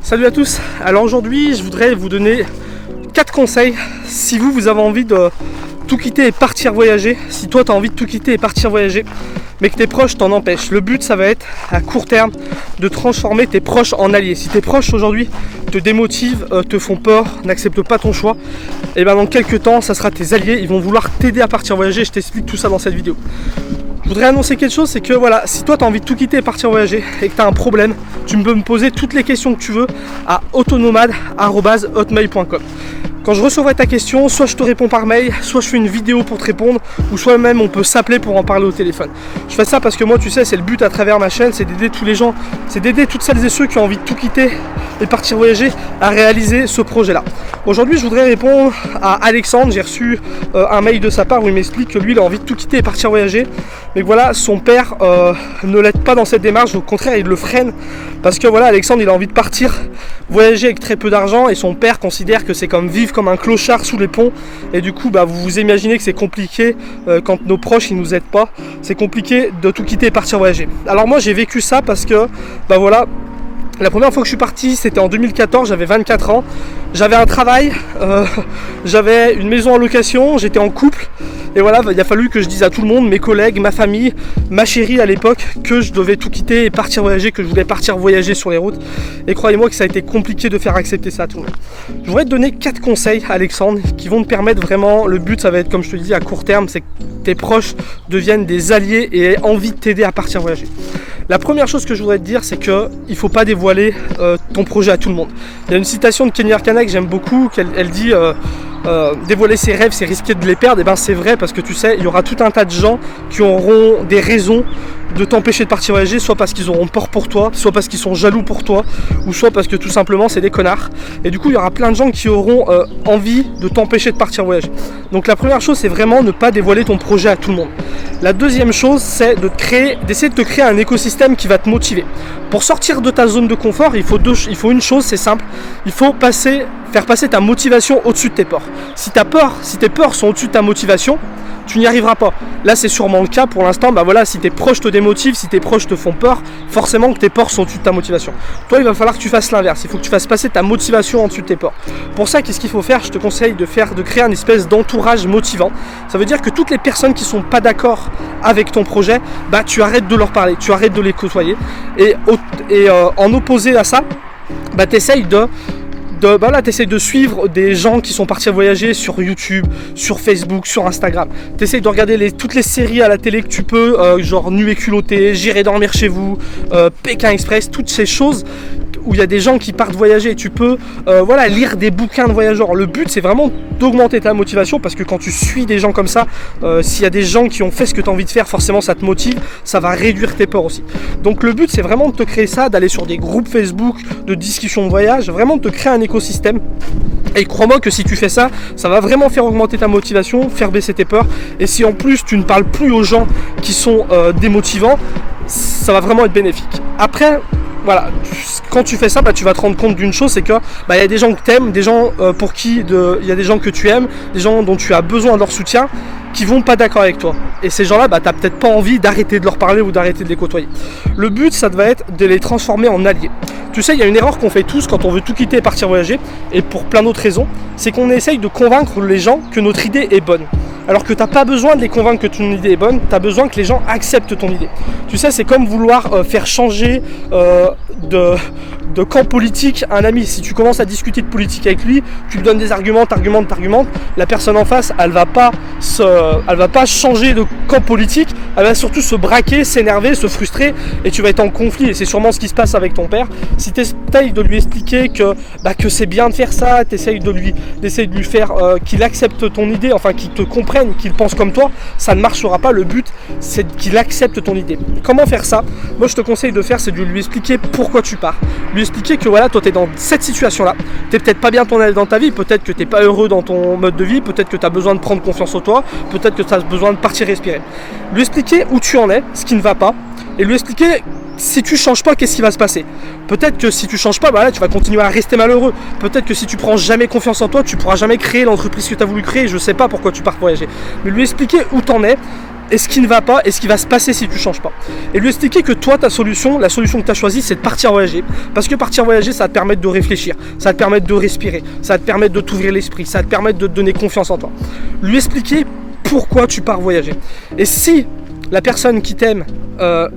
Salut à tous, alors aujourd'hui je voudrais vous donner 4 conseils si vous avez envie de tout quitter et partir voyager. Si toi tu as envie de tout quitter et partir voyager mais que tes proches t'en empêchent, le but ça va être à court terme de transformer tes proches en alliés. Si tes proches aujourd'hui te démotivent, te font peur, n'acceptent pas ton choix, et bien dans quelques temps ça sera tes alliés, ils vont vouloir t'aider à partir voyager. Je t'explique tout ça dans cette vidéo. Je voudrais annoncer quelque chose, c'est que voilà, si toi tu as envie de tout quitter et partir voyager et que tu as un problème, tu peux me poser toutes les questions que tu veux à autonomade@hotmail.com. Quand je recevrai ta question, soit je te réponds par mail, soit je fais une vidéo pour te répondre, ou soit même on peut s'appeler pour en parler au téléphone. Je fais ça parce que moi, tu sais, c'est le but à travers ma chaîne, c'est d'aider tous les gens, c'est d'aider toutes celles et ceux qui ont envie de tout quitter et partir voyager à réaliser ce projet-là. Aujourd'hui, je voudrais répondre à Alexandre. J'ai reçu un mail de sa part où il m'explique que lui, il a envie de tout quitter et partir voyager, mais que voilà, son père ne l'aide pas dans cette démarche, au contraire, il le freine parce que voilà, Alexandre, il a envie de partir voyager avec très peu d'argent et son père considère que c'est comme vivre comme un clochard sous les ponts, et du coup vous vous imaginez que c'est compliqué quand nos proches ils nous aident pas, c'est compliqué de tout quitter et partir voyager. Alors moi j'ai vécu ça parce que voilà, la première fois que je suis parti c'était en 2014, j'avais 24 ans, j'avais un travail, j'avais une maison en location, j'étais en couple, et voilà, il a fallu que je dise à tout le monde, mes collègues, ma famille, ma chérie à l'époque, que je devais tout quitter et partir voyager, que je voulais partir voyager sur les routes. Et croyez-moi que ça a été compliqué de faire accepter ça à tout le monde. Je voudrais te donner 4 conseils, Alexandre, qui vont te permettre vraiment, le but ça va être, comme je te dis, à court terme, c'est que tes proches deviennent des alliés et aient envie de t'aider à partir voyager. La première chose que je voudrais te dire, c'est qu'il ne faut pas dévoiler ton projet à tout le monde. Il y a une citation de Kenny Arcana que j'aime beaucoup, elle dit dévoiler ses rêves, c'est risquer de les perdre. Et ben c'est vrai, parce que tu sais, il y aura tout un tas de gens qui auront des raisons de t'empêcher de partir voyager, soit parce qu'ils auront peur pour toi, soit parce qu'ils sont jaloux pour toi, ou soit parce que tout simplement c'est des connards. Et du coup il y aura plein de gens qui auront envie de t'empêcher de partir voyager. Donc la première chose, c'est vraiment ne pas dévoiler ton projet à tout le monde. La deuxième chose, c'est d'essayer de te créer un écosystème qui va te motiver. Pour sortir de ta zone de confort, il faut une chose, c'est simple, il faut faire passer ta motivation au-dessus de tes peurs. Si tes peurs sont au-dessus de ta motivation, tu n'y arriveras pas. Là c'est sûrement le cas pour l'instant, voilà, si tes proches te démotivent, si tes proches te font peur, forcément que tes peurs sont au-dessus de ta motivation. Toi il va falloir que tu fasses l'inverse, il faut que tu fasses passer ta motivation en dessus de tes peurs. Pour ça, qu'est-ce qu'il faut faire? Je te conseille de créer une espèce d'entourage motivant. Ça veut dire que toutes les personnes qui sont pas d'accord avec ton projet, tu arrêtes de leur parler, tu arrêtes de les côtoyer, et en opposé à ça, t'essayes de suivre des gens qui sont partis voyager sur YouTube, sur Facebook, sur Instagram. T'essayes de regarder toutes les séries à la télé que tu peux, genre Nu et culotté, J'irai dormir chez vous, Pékin Express, toutes ces choses où il y a des gens qui partent voyager. Tu peux lire des bouquins de voyageurs. Le but c'est vraiment d'augmenter ta motivation, parce que quand tu suis des gens comme ça, s'il y a des gens qui ont fait ce que tu as envie de faire, forcément ça te motive, ça va réduire tes peurs aussi. Donc le but c'est vraiment de te créer ça, d'aller sur des groupes Facebook de discussion de voyage, vraiment de te créer un écosystème. Et crois-moi que si tu fais ça, ça va vraiment faire augmenter ta motivation, faire baisser tes peurs. Et si en plus tu ne parles plus aux gens qui sont démotivants, ça va vraiment être bénéfique. Après, voilà, quand tu fais ça, tu vas te rendre compte d'une chose, c'est que y a des gens que tu aimes, des gens il y a des gens que tu aimes, des gens dont tu as besoin de leur soutien, qui vont pas d'accord avec toi. Et ces gens-là, t'as peut-être pas envie d'arrêter de leur parler ou d'arrêter de les côtoyer. Le but, ça va être de les transformer en alliés. Tu sais, il y a une erreur qu'on fait tous quand on veut tout quitter et partir voyager, et pour plein d'autres raisons, c'est qu'on essaye de convaincre les gens que notre idée est bonne. Alors que t'as pas besoin de les convaincre que ton idée est bonne, tu as besoin que les gens acceptent ton idée. Tu sais, c'est comme vouloir faire changer de camp politique un ami. Si tu commences à discuter de politique avec lui, tu lui donnes des arguments, t'argumentes, la personne en face, elle va pas changer de camp politique, elle va surtout se braquer, s'énerver, se frustrer, et tu vas être en conflit. Et c'est sûrement ce qui se passe avec ton père. Si tu essayes de lui expliquer que c'est bien de faire ça, tu essayes de lui faire qu'il accepte ton idée, enfin qu'il te comprenne, qu'il pense comme toi, ça ne marchera pas. Le but c'est qu'il accepte ton idée. Comment faire ça? Moi je te conseille de faire, c'est de lui expliquer pourquoi tu pars, lui expliquer que voilà, toi tu es dans cette situation là, tu n'es peut-être pas bien dans ta vie, peut-être que tu n'es pas heureux dans ton mode de vie, peut-être que tu as besoin de prendre confiance en toi, peut-être que tu as besoin de partir respirer. Lui expliquer où tu en es, ce qui ne va pas, et lui expliquer si tu changes pas, qu'est-ce qui va se passer. Peut-être que si tu changes pas, tu vas continuer à rester malheureux. Peut-être que si tu prends jamais confiance en toi, tu pourras jamais créer l'entreprise que tu as voulu créer. Je sais pas pourquoi tu pars voyager. Mais lui expliquer où t'en es, et ce qui ne va pas et ce qui va se passer si tu changes pas. Et lui expliquer que toi, ta solution, la solution que tu as choisie, c'est de partir voyager. Parce que partir voyager, ça va te permettre de réfléchir, ça va te permettre de respirer, ça va te permettre de t'ouvrir l'esprit, ça va te permettre de te donner confiance en toi. Lui expliquer pourquoi tu pars voyager. Et si la personne qui t'aime,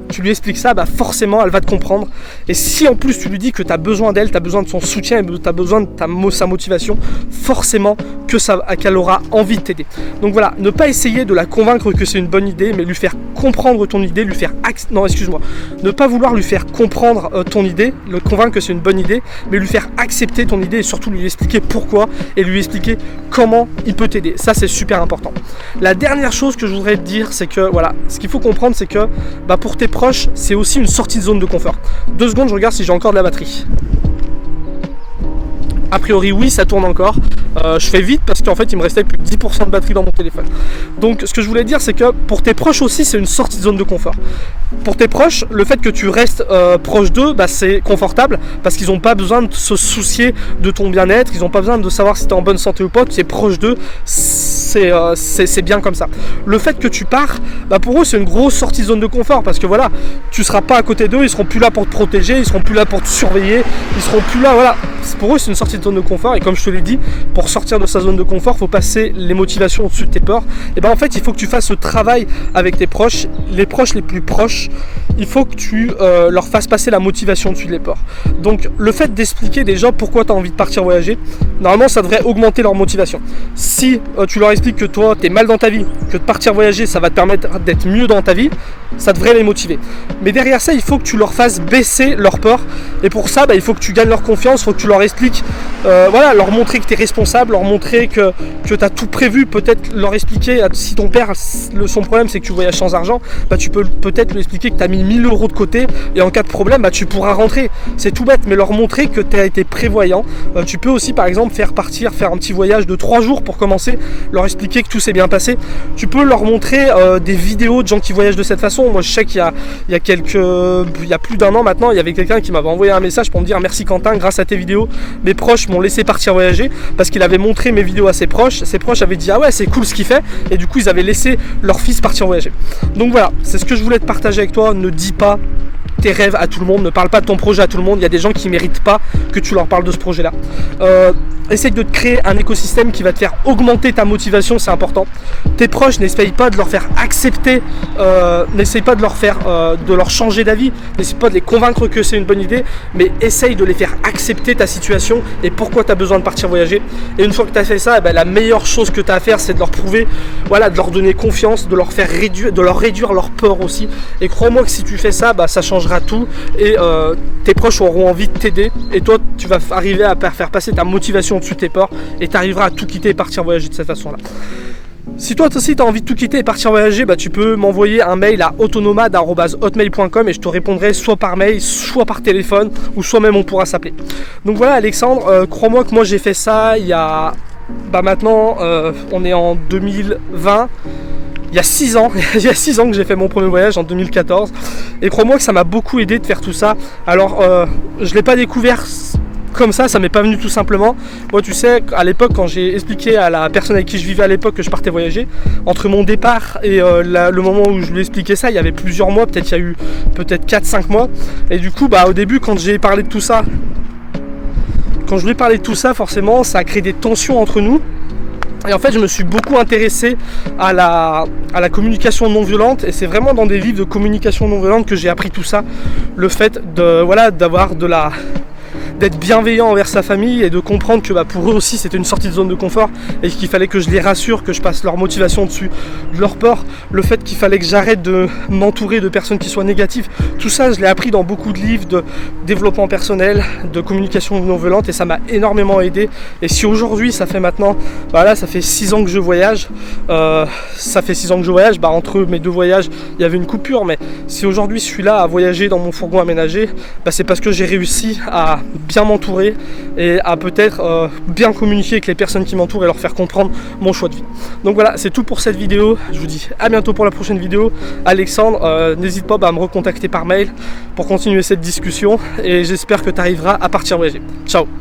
tu lui expliques ça, bah forcément elle va te comprendre. Et si en plus tu lui dis que tu as besoin d'elle, tu as besoin de son soutien, et tu as besoin de sa motivation, forcément qu'elle aura envie de t'aider. Donc voilà, ne pas essayer de la convaincre que c'est une bonne idée, mais lui faire comprendre ton idée, ne pas vouloir lui faire comprendre ton idée, le convaincre que c'est une bonne idée, mais lui faire accepter ton idée et surtout lui expliquer pourquoi et lui expliquer comment il peut t'aider. Ça c'est super important. La dernière chose que je voudrais te dire, c'est que voilà, ce qu'il faut comprendre, c'est que bah, pour tes proches, c'est aussi une sortie de zone de confort. 2 secondes, je regarde si j'ai encore de la batterie. A priori oui, ça tourne encore. Je fais vite parce qu'en fait il me restait plus de 10% de batterie dans mon téléphone. Donc ce que je voulais dire, c'est que pour tes proches aussi, c'est une sortie de zone de confort. Pour tes proches, le fait que tu restes proche d'eux, bah, c'est confortable parce qu'ils n'ont pas besoin de se soucier de ton bien-être, ils n'ont pas besoin de savoir si tu es en bonne santé ou pas, tu es proche d'eux, c'est bien comme ça. Le fait que tu pars, bah, pour eux c'est une grosse sortie de zone de confort parce que voilà, tu ne seras pas à côté d'eux, ils seront plus là pour te protéger, ils seront plus là pour te surveiller, ils seront plus là, voilà. Pour eux c'est une sortie de zone de confort et comme je te l'ai dit, pour sortir de sa zone de confort, il faut passer les motivations au-dessus de tes peurs. Et ben en fait, il faut que tu fasses ce travail avec tes proches, les proches les plus proches. Il faut que tu leur fasses passer la motivation au-dessus de les peurs. Donc le fait d'expliquer déjà pourquoi tu as envie de partir voyager, normalement ça devrait augmenter leur motivation. Si tu leur expliques que toi tu es mal dans ta vie, que de partir voyager ça va te permettre d'être mieux dans ta vie, ça devrait les motiver. Mais derrière ça, il faut que tu leur fasses baisser leur peur. Et pour ça, bah, il faut que tu gagnes leur confiance, il faut que tu leur expliques, voilà, leur montrer que tu es responsable, leur montrer que tu as tout prévu, peut-être leur expliquer, si ton père, son problème c'est que tu voyages sans argent, bah, tu peux peut-être lui expliquer que tu as mis 1000 € de côté et en cas de problème, bah, tu pourras rentrer. C'est tout bête, mais leur montrer que tu as été prévoyant. Tu peux aussi par exemple faire un petit voyage de 3 jours pour commencer, leur expliquer que tout s'est bien passé. Tu peux leur montrer des vidéos de gens qui voyagent de cette façon. Moi je sais qu'il y a plus d'un an maintenant, il y avait quelqu'un qui m'avait envoyé un message pour me dire merci Quentin, grâce à tes vidéos, mes proches m'ont laissé partir voyager parce qu'il avait montré mes vidéos à ses proches avaient dit ah ouais c'est cool ce qu'il fait et du coup ils avaient laissé leur fils partir voyager. Donc voilà, c'est ce que je voulais te partager avec toi. Ne dis pas tes rêves à tout le monde, ne parle pas de ton projet à tout le monde. Il y a des gens qui ne méritent pas que tu leur parles de ce projet là. Essaye de te créer un écosystème qui va te faire augmenter ta motivation, c'est important. Tes proches, n'essaye pas de leur faire accepter, n'essaye pas de leur changer d'avis, n'essaye pas de les convaincre que c'est une bonne idée, mais essaye de les faire accepter ta situation et pourquoi tu as besoin de partir voyager. Et une fois que tu as fait ça, la meilleure chose que tu as à faire, c'est de leur prouver, voilà, de leur donner confiance, de leur réduire leur peur aussi. Et crois-moi que si tu fais ça, ça changera tout et tes proches auront envie de t'aider et toi tu vas arriver à faire passer ta motivation au-dessus de tes peurs et tu arriveras à tout quitter et partir voyager de cette façon là. Si toi aussi tu as envie de tout quitter et partir voyager, tu peux m'envoyer un mail à autonomade@hotmail.com et je te répondrai soit par mail, soit par téléphone ou soit même on pourra s'appeler. Donc voilà Alexandre, crois-moi que moi j'ai fait ça il y a maintenant on est en 2020. Il y a 6 ans, il y a 6 ans que j'ai fait mon premier voyage en 2014 et crois-moi que ça m'a beaucoup aidé de faire tout ça. Alors je ne l'ai pas découvert comme ça m'est pas venu tout simplement. Moi tu sais, à l'époque quand j'ai expliqué à la personne avec qui je vivais à l'époque que je partais voyager, entre mon départ et le moment où je lui ai expliqué ça, il y avait plusieurs mois, peut-être il y a eu 4-5 mois. Et du coup au début quand j'ai parlé de tout ça, forcément ça a créé des tensions entre nous. Et en fait je me suis beaucoup intéressé à la communication non violente et c'est vraiment dans des livres de communication non violente que j'ai appris tout ça. Le fait d'être bienveillant envers sa famille et de comprendre que pour eux aussi c'était une sortie de zone de confort et qu'il fallait que je les rassure, que je passe leur motivation dessus de leur peur, le fait qu'il fallait que j'arrête de m'entourer de personnes qui soient négatives, tout ça je l'ai appris dans beaucoup de livres de développement personnel, de communication non violente et ça m'a énormément aidé. Et si aujourd'hui ça fait maintenant, ça fait 6 ans que je voyage, entre mes 2 voyages il y avait une coupure, mais si aujourd'hui je suis là à voyager dans mon fourgon aménagé, c'est parce que j'ai réussi à bien m'entourer et à peut-être bien communiquer avec les personnes qui m'entourent et leur faire comprendre mon choix de vie. Donc voilà, c'est tout pour cette vidéo. Je vous dis à bientôt pour la prochaine vidéo. Alexandre, n'hésite pas à me recontacter par mail pour continuer cette discussion et j'espère que tu arriveras à partir voyager. Ciao.